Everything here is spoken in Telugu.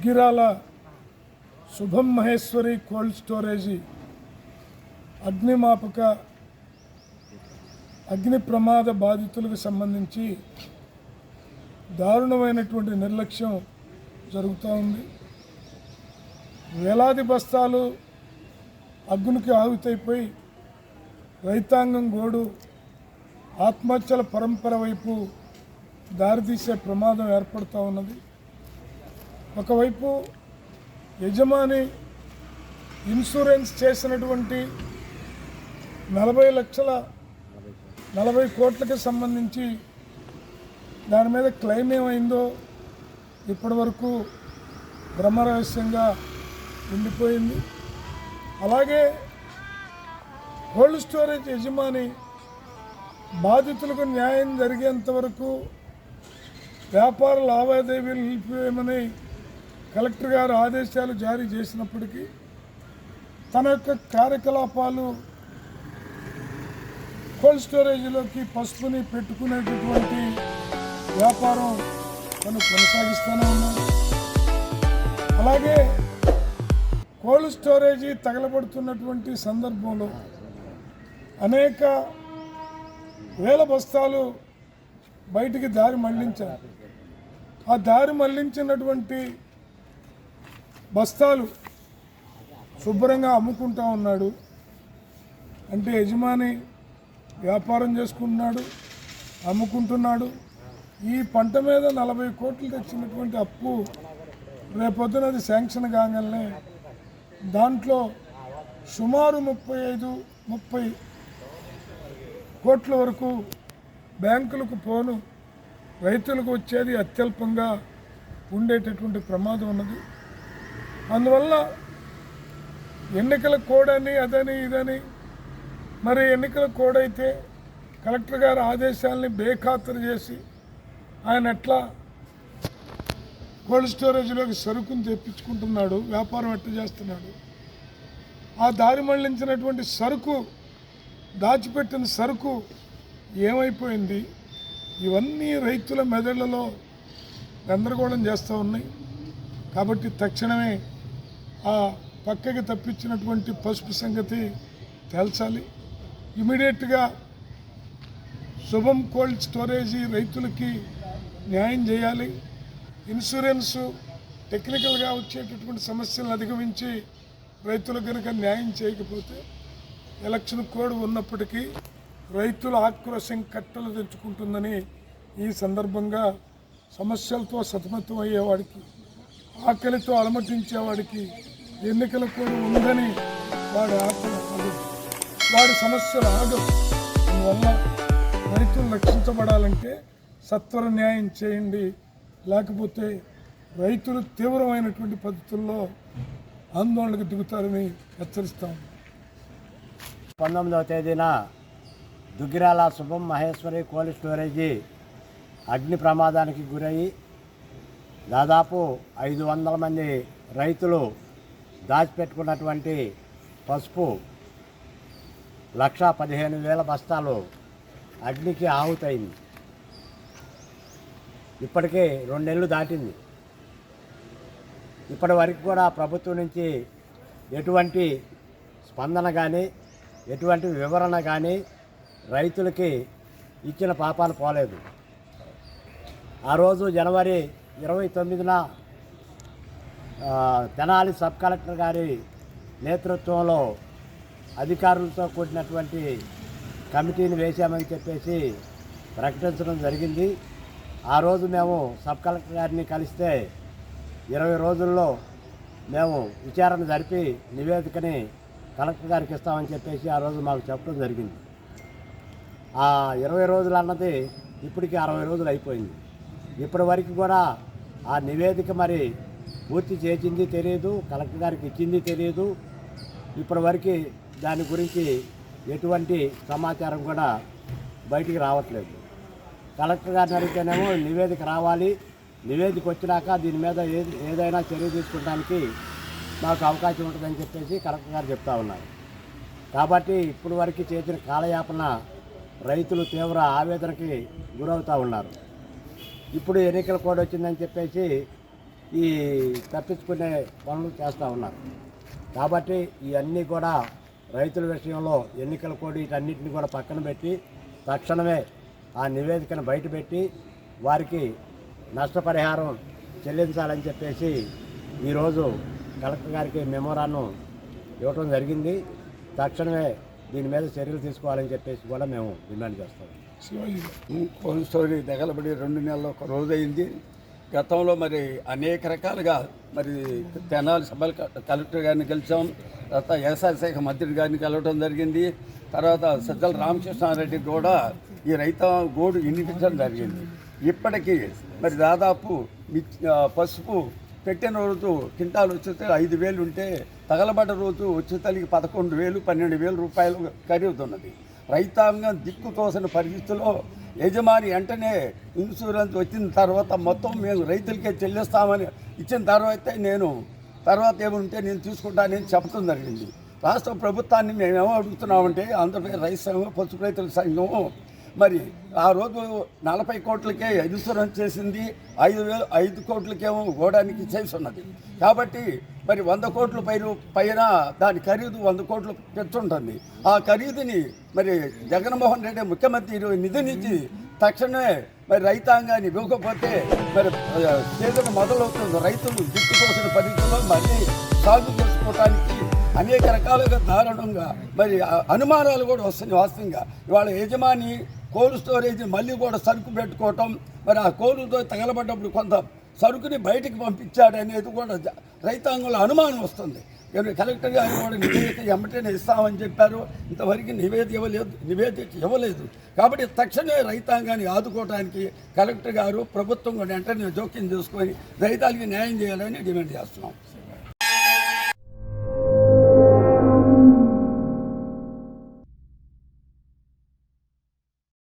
దుగ్గిరాల శుభం మహేశ్వరి కోల్డ్ స్టోరేజీ అగ్ని ప్రమాద బాధితులకు సంబంధించి దారుణమైనటువంటి నిర్లక్ష్యం జరుగుతూ ఉంది. వేలాది బస్తాలు అగ్నికి ఆహుతైపోయి రైతాంగం గోడు ఆత్మహత్యల పరంపర వైపు దారితీసే ప్రమాదం ఏర్పడుతూ ఉన్నది. ఒకవైపు యజమాని ఇన్సూరెన్స్ చేసినటువంటి 40 కోట్లకి సంబంధించి దాని మీద క్లెయిమ్ ఏమైందో ఇప్పటి వరకు బ్రహ్మరహస్యంగా ఉండిపోయింది. అలాగే కోల్డ్ స్టోరేజ్ యజమాని బాధితులకు న్యాయం జరిగేంత వరకు వ్యాపార లావాదేవీలు నిలిపివేయమని కలెక్టర్ గారు ఆదేశాలు జారీ చేసినప్పటికీ తన యొక్క కార్యకలాపాలు కోల్డ్ స్టోరేజ్లోకి పసుపుని పెట్టుకునేటటువంటి వ్యాపారం తను కొనసాగిస్తూనే ఉన్నాడు. అలాగే కోల్డ్ స్టోరేజీ తగలబడుతున్నటువంటి సందర్భంలో అనేక వేల బస్తాలు బయటికి దారి మళ్లించారు. ఆ దారి మళ్లించినటువంటి బస్తాలు శుభ్రంగా అమ్ముకుంటా ఉన్నాడు. అంటే యజమాని వ్యాపారం చేసుకుంటున్నాడు, అమ్ముకుంటున్నాడు. ఈ పంట మీద 40 కోట్లు తెచ్చినటువంటి అప్పు రేపొద్దున అది శాంక్షన్ కాగానే దాంట్లో సుమారు 30 కోట్ల వరకు బ్యాంకులకు పోను, రైతులకు వచ్చేది అత్యల్పంగా ఉండేటటువంటి ప్రమాదం ఉన్నది. అందువల్ల ఎన్నికల కోడ్ అని అదని ఇదని, మరి ఎన్నికల కోడ్ అయితే కలెక్టర్ గారి ఆదేశాలని బేఖాతరు చేసి ఆయన ఎట్లా కోల్డ్ స్టోరేజ్లోకి సరుకుని తెప్పించుకుంటున్నాడు, వ్యాపారం ఎట్లా చేస్తున్నాడు, ఆ దారి మళ్లించినటువంటి సరుకు, దాచిపెట్టిన సరుకు ఏమైపోయింది, ఇవన్నీ రైతుల మెదళ్లలో గందరగోళం చేస్తూ ఉన్నాయి. కాబట్టి తక్షణమే ఆ పక్కకి తప్పించినటువంటి పసుపు సంగతి తేల్చాలి. ఇమీడియట్గా శుభం కోల్డ్ స్టోరేజీ రైతులకి న్యాయం చేయాలి. ఇన్సూరెన్సు టెక్నికల్గా వచ్చేటటువంటి సమస్యలను అధిగమించి రైతులకు కనుక న్యాయం చేయకపోతే ఎలక్షన్ కోడ్ ఉన్నప్పటికీ రైతుల ఆక్రోశం కట్టలు తెచ్చుకుంటుందని ఈ సందర్భంగా సమస్యలతో సతమతం అయ్యేవాడికి, ఆకలితో అలమటించేవాడికి ఎన్నికల కోడ్ ఉందని వాడి ఆకలి ఆగదు, వాడి సమస్యలు ఆగదు. అందువల్ల రైతులు రక్షించబడాలంటే సత్వర న్యాయం చేయండి, లేకపోతే రైతులు తీవ్రమైనటువంటి పద్ధతుల్లో ఆందోళనకు దిగుతారని హెచ్చరిస్తాము. 19వ తేదీన దుగ్గిరాల శుభం మహేశ్వరి కోల్డ్ స్టోరేజీ అగ్ని ప్రమాదానికి గురయ్యి దాదాపు 500 మంది రైతులు దాచిపెట్టుకున్నటువంటి పసుపు 1,15,000 బస్తాలు అగ్నికి ఆహుతైంది. ఇప్పటికే 2 నెలలు దాటింది. ఇప్పటి వరకు కూడా ప్రభుత్వం నుంచి ఎటువంటి స్పందన కానీ ఎటువంటి వివరణ కానీ రైతులకి ఇచ్చిన పాపాలు పోలేదు. ఆ రోజు జనవరి 29న తెనాలి సబ్ కలెక్టర్ గారి నేతృత్వంలో అధికారులతో కూడినటువంటి కమిటీని వేశామని చెప్పేసి ప్రకటించడం జరిగింది. ఆ రోజు మేము సబ్ కలెక్టర్ గారిని కలిస్తే 20 రోజుల్లో మేము విచారణ జరిపి నివేదికని కలెక్టర్ గారికి ఇస్తామని చెప్పేసి ఆ రోజు మాకు చెప్పడం జరిగింది. ఆ 20 రోజులు అన్నది ఇప్పటికి 60 రోజులు అయిపోయింది. ఇప్పటి వరకు కూడా ఆ నివేదిక మరి పూర్తి చేసింది తెలియదు, కలెక్టర్ గారికి ఇచ్చింది తెలియదు. ఇప్పటి వరకు దాని గురించి ఎటువంటి సమాచారం కూడా బయటికి రావట్లేదు. కలెక్టర్ గారిని అడిగితేనేమో నివేదిక రావాలి, నివేదిక వచ్చినాక దీని మీద ఏదైనా చర్య తీసుకోవడానికి మాకు అవకాశం ఉంటుందని చెప్పేసి కలెక్టర్ గారు చెప్తా ఉన్నారు. కాబట్టి ఇప్పుడు వరకు చేసిన కాలయాపన రైతులు తీవ్ర ఆవేదనకి గురవుతూ ఉన్నారు. ఇప్పుడు ఎన్నికల కోడ్ వచ్చిందని చెప్పేసి ఈ తప్పించుకునే పనులు చేస్తూ ఉన్నారు. కాబట్టి ఇవన్నీ కూడా రైతుల విషయంలో ఎన్నికల కోడ్ వీటన్నిటిని కూడా పక్కన పెట్టి తక్షణమే ఆ నివేదికను బయటపెట్టి వారికి నష్టపరిహారం చెల్లించాలని చెప్పేసి ఈరోజు కలెక్టర్ గారికి మెమోరాను ఇవ్వటం జరిగింది. తక్షణమే దీని మీద చర్యలు తీసుకోవాలని చెప్పేసి కూడా మేము డిమాండ్ చేస్తాం. శివాజీ కోల్డ్ స్టోరీ తగలబడి 2 నెలలు ఒక రోజు అయింది. గతంలో మరి అనేక రకాలుగా మరి తెనాలి సభ కలెక్టర్ గారిని కలిసాం, తర్వాత వ్యవసాయ శాఖ మంత్రి గారిని కలవడం జరిగింది. తర్వాత సజ్జల రామకృష్ణారెడ్డి కూడా ఈ రైతు గోడు వినిపించడం జరిగింది. ఇప్పటికీ మరి దాదాపు పసుపు పెట్టిన రోజు క్వింటాలు వచ్చేస్తే 5,000 ఉంటే తగలబడ్డ రోజు వచ్చేతలికి 11,000 12,000 రూపాయలు ఖరీదున్నది. రైతాంగం దిక్కు తోసిన పరిస్థితుల్లో యజమాని వెంటనే ఇన్సూరెన్స్ వచ్చిన తర్వాత మొత్తం మేము రైతులకే చెల్లిస్తామని ఇచ్చిన తర్వాత ఏముంటే నేను తీసుకుంటానని చెప్పడం జరిగింది. రాష్ట్ర ప్రభుత్వాన్ని మేమేమో అడుగుతున్నామంటే ఆంధ్రప్రదేశ్ రైతు సంఘం పసుపు రైతుల సంఘం మరి ఆ రోజు 40 కోట్లకే ఇన్సూరెన్స్ చేసింది, 5 కోట్లకేమో గోడానికి చేసి ఉన్నది. కాబట్టి మరి 100 కోట్ల పైన దాని ఖరీదు 100 కోట్లు పెంచుంటుంది. ఆ ఖరీదుని మరి జగన్మోహన్ రెడ్డి ముఖ్యమంత్రి నిధి నుంచి తక్షణమే మరి రైతాంగాన్ని ఇవ్వకపోతే మరి సీజన్ మొదలవుతుంది. రైతులు దిక్కు తోసిన పరిస్థితుల్లో మళ్ళీ సాగు చేసుకోవడానికి అనేక రకాలుగా దారుణంగా మరి అనుమానాలు కూడా వస్తున్నాయి. వాస్తవంగా ఇవాళ యజమాని కోల్డ్ స్టోరేజ్ మళ్ళీ కూడా సరుకు పెట్టుకోవటం, మరి ఆ కోల్డ్తో తగలబడ్డప్పుడు కొంత సరుకుని బయటికి పంపించాడు అనేది కూడా రైతాంగంలో అనుమానం వస్తుంది. కలెక్టర్ గారు కూడా నివేదిక ఎమ్మటనే ఇస్తామని చెప్పారు, ఇంతవరకు నివేదిక ఇవ్వలేదు. కాబట్టి తక్షణమే రైతాంగాన్ని ఆదుకోవడానికి కలెక్టర్ గారు ప్రభుత్వం కూడా వెంటనే జోక్యం చేసుకొని రైతాలకి న్యాయం చేయాలని డిమాండ్ చేస్తున్నాం.